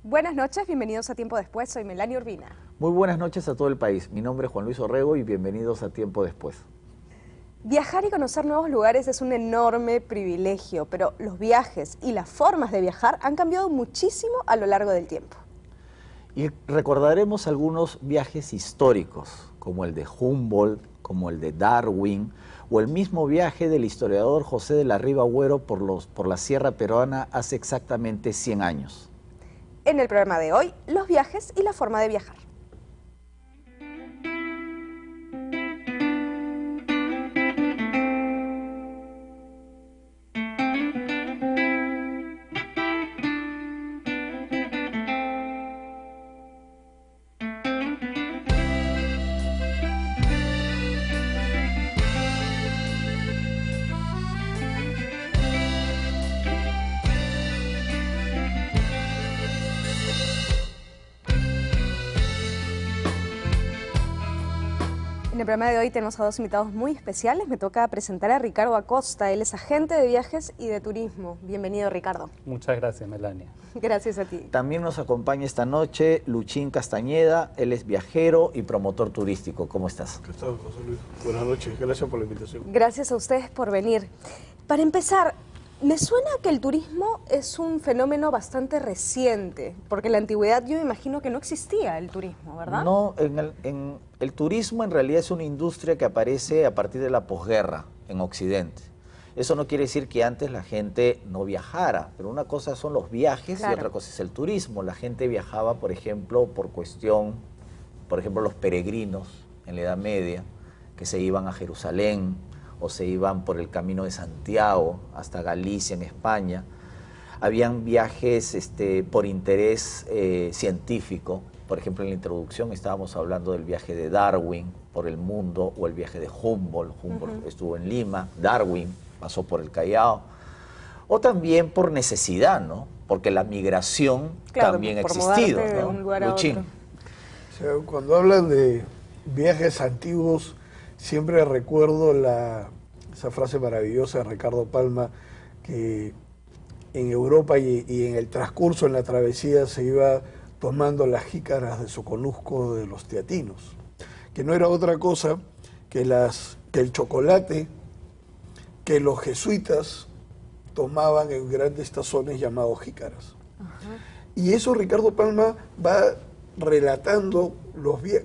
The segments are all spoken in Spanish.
Buenas noches, bienvenidos a Tiempo Después, soy Melanie Urbina. Muy buenas noches a todo el país, mi nombre es Juan Luis Orrego y bienvenidos a Tiempo Después. Viajar y conocer nuevos lugares es un enorme privilegio, pero los viajes y las formas de viajar han cambiado muchísimo a lo largo del tiempo. Y recordaremos algunos viajes históricos, como el de Humboldt, como el de Darwin, o el mismo viaje del historiador José de la Riva Agüero por la Sierra Peruana hace exactamente 100 años. En el programa de hoy, los viajes y la forma de viajar. En el programa de hoy tenemos a dos invitados muy especiales. Me toca presentar a Ricardo Acosta. Él es agente de viajes y de turismo. Bienvenido, Ricardo. Muchas gracias, Melania. Gracias a ti. También nos acompaña esta noche Luchín Castañeda, él es viajero y promotor turístico. ¿Cómo estás? ¿Qué tal, José Luis? Buenas noches, gracias por la invitación. Gracias a ustedes por venir. Para empezar, me suena que el turismo es un fenómeno bastante reciente, porque en la antigüedad yo me imagino que no existía el turismo, ¿verdad? No, el turismo en realidad es una industria que aparece a partir de la posguerra en Occidente. Eso no quiere decir que antes la gente no viajara, pero una cosa son los viajes y otra cosa es el turismo. La gente viajaba, por ejemplo, los peregrinos en la Edad Media, que se iban a Jerusalén, o se iban por el camino de Santiago hasta Galicia en España. Habían viajes por interés científico. Por ejemplo, en la introducción estábamos hablando del viaje de Darwin por el mundo, o el viaje de Humboldt. Humboldt estuvo en Lima, Darwin pasó por el Callao. O también por necesidad, ¿no? Porque la migración también ha existido, ¿no? De un lugar a Luchín. otro. O sea, cuando hablan de viajes antiguos, siempre recuerdo esa frase maravillosa de Ricardo Palma, que en Europa y en el transcurso, en la travesía, se iba tomando las jícaras de Soconusco de los teatinos, que no era otra cosa que el chocolate que los jesuitas tomaban en grandes tazones llamados jícaras. Y eso Ricardo Palma va relatando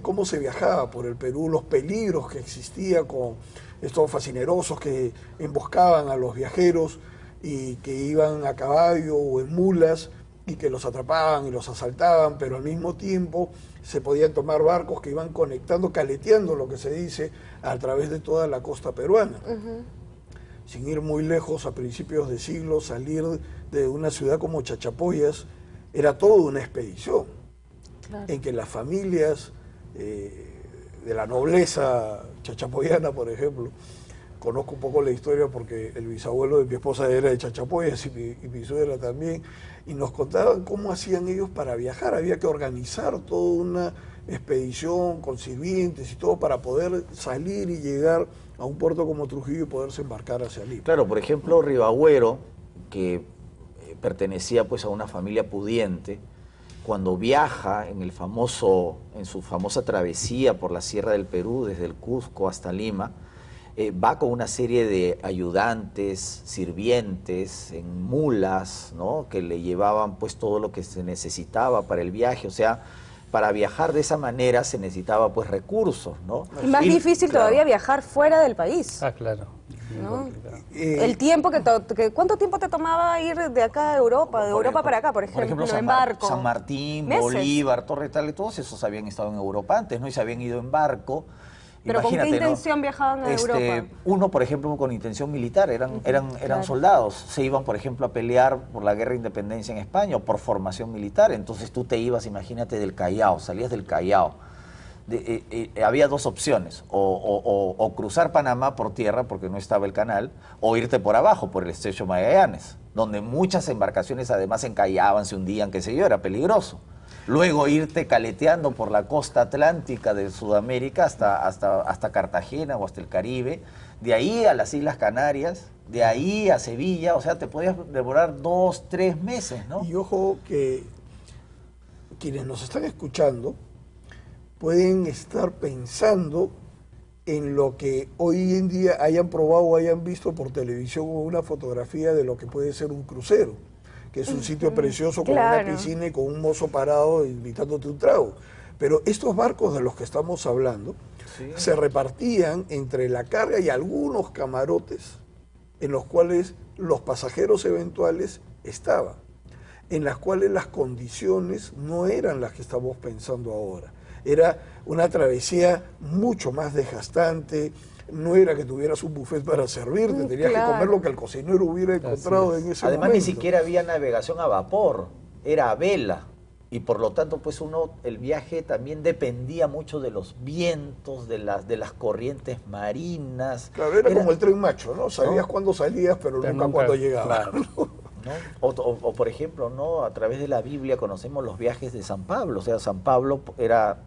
cómo se viajaba por el Perú, los peligros que existía con estos fascinerosos que emboscaban a los viajeros y que iban a caballo o en mulas y que los atrapaban y los asaltaban, pero al mismo tiempo se podían tomar barcos que iban conectando, caleteando, lo que se dice, a través de toda la costa peruana. Sin ir muy lejos, a principios de siglo, salir de una ciudad como Chachapoyas era toda una expedición, en que las familias de la nobleza chachapoyana, por ejemplo, conozco un poco la historia porque el bisabuelo de mi esposa era de Chachapoyas y mi suegra también, y nos contaban cómo hacían ellos para viajar. Había que organizar toda una expedición con sirvientes y todo para poder salir y llegar a un puerto como Trujillo y poderse embarcar hacia Lima. Claro, por ejemplo, Ribagüero, que pertenecía pues a una familia pudiente, cuando viaja en su famosa travesía por la Sierra del Perú, desde el Cusco hasta Lima, va con una serie de ayudantes, sirvientes, en mulas, ¿no? Que le llevaban pues todo lo que se necesitaba para el viaje. O sea, para viajar de esa manera se necesitaba pues recursos, ¿no? Y más difícil todavía viajar fuera del país. Ah, claro. ¿No? El tiempo ¿cuánto tiempo te tomaba ir de acá a Europa, de Europa para acá, por ejemplo en barco? San Martín, ¿Meses? Bolívar, Torre Tal, todos esos habían estado en Europa antes, ¿no? Y se habían ido en barco. ¿Pero con qué intención viajaban a Europa? Uno, por ejemplo, con intención militar, eran soldados, se iban, por ejemplo, a pelear por la guerra de independencia en España o por formación militar. Entonces tú te ibas, imagínate, del Callao, salías del Callao. Había dos opciones, o cruzar Panamá por tierra, porque no estaba el canal, o irte por abajo, por el estrecho Magallanes, donde muchas embarcaciones además encallaban, se hundían, qué sé yo, era peligroso. Luego irte caleteando por la costa atlántica de Sudamérica hasta Cartagena o hasta el Caribe, de ahí a las Islas Canarias, de ahí a Sevilla, o sea, te podías demorar 2, 3 meses, ¿no? Y ojo que quienes nos están escuchando pueden estar pensando en lo que hoy en día hayan probado o hayan visto por televisión o una fotografía de lo que puede ser un crucero, que es un sitio precioso con una piscina y con un mozo parado invitándote un trago. Pero estos barcos de los que estamos hablando se repartían entre la carga y algunos camarotes en los cuales los pasajeros eventuales estaban, en las cuales las condiciones no eran las que estamos pensando ahora. Era una travesía mucho más desgastante, no era que tuvieras un buffet para servirte, tenías que comer lo que el cocinero hubiera encontrado en ese momento. Además, ni siquiera había navegación a vapor, era a vela. Y por lo tanto, pues el viaje también dependía mucho de los vientos, de las corrientes marinas. Claro, era como el tren macho, ¿no? Sabías cuándo salías, pero nunca cuándo llegabas. Claro. ¿No? O por ejemplo, ¿no? A través de la Biblia conocemos los viajes de San Pablo. O sea, San Pablo era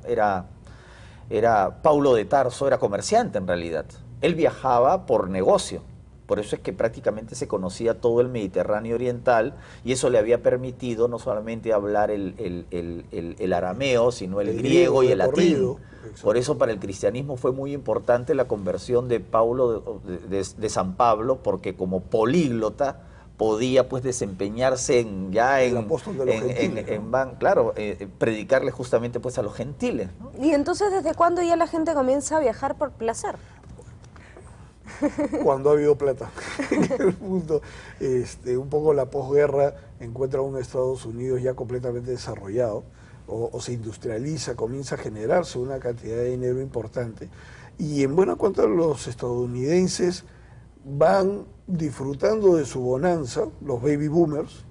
Paulo de Tarso, era comerciante en realidad. Él viajaba por negocio. Por eso es que prácticamente se conocía todo el Mediterráneo oriental y eso le había permitido no solamente hablar el arameo, sino el griego y el latín. Por eso para el cristianismo fue muy importante la conversión de de San Pablo, porque como políglota podía pues desempeñarse predicarle justamente pues a los gentiles, ¿no? ¿Y entonces desde cuándo ya la gente comienza a viajar por placer? Cuando ha habido plata. Un poco la posguerra encuentra a un Estados Unidos ya completamente desarrollado, o se industrializa, comienza a generarse una cantidad de dinero importante, y en buena cuenta los estadounidenses van disfrutando de su bonanza, los baby boomers,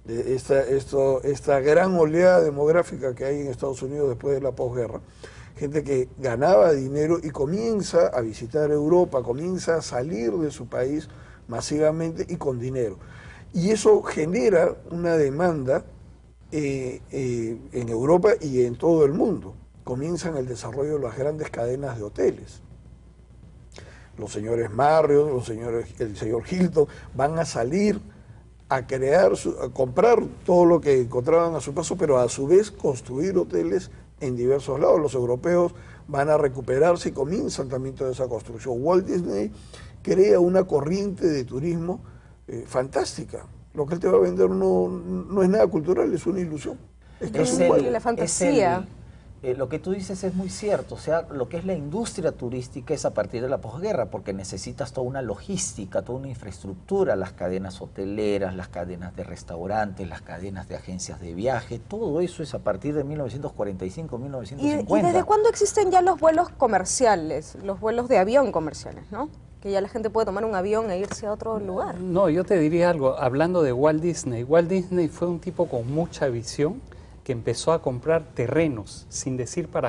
de esta gran oleada demográfica que hay en Estados Unidos después de la posguerra, gente que ganaba dinero y comienza a visitar Europa, comienza a salir de su país masivamente y con dinero. Y eso genera una demanda en Europa y en todo el mundo. Comienzan el desarrollo de las grandes cadenas de hoteles. Los señores Marriott, el señor Hilton, van a salir a comprar todo lo que encontraban a su paso, pero a su vez construir hoteles en diversos lados. Los europeos van a recuperarse y comienzan también toda esa construcción. Walt Disney crea una corriente de turismo fantástica. Lo que él te va a vender no es nada cultural, es una ilusión. Es la fantasía. Lo que tú dices es muy cierto, o sea, lo que es la industria turística es a partir de la posguerra, porque necesitas toda una logística, toda una infraestructura, las cadenas hoteleras, las cadenas de restaurantes, las cadenas de agencias de viaje, todo eso es a partir de 1945, 1950. ¿Y desde cuándo existen ya los vuelos comerciales, los vuelos de avión comerciales, ¿no? Que ya la gente puede tomar un avión e irse a otro lugar. No, yo te diría algo, hablando de Walt Disney fue un tipo con mucha visión, que empezó a comprar terrenos sin decir para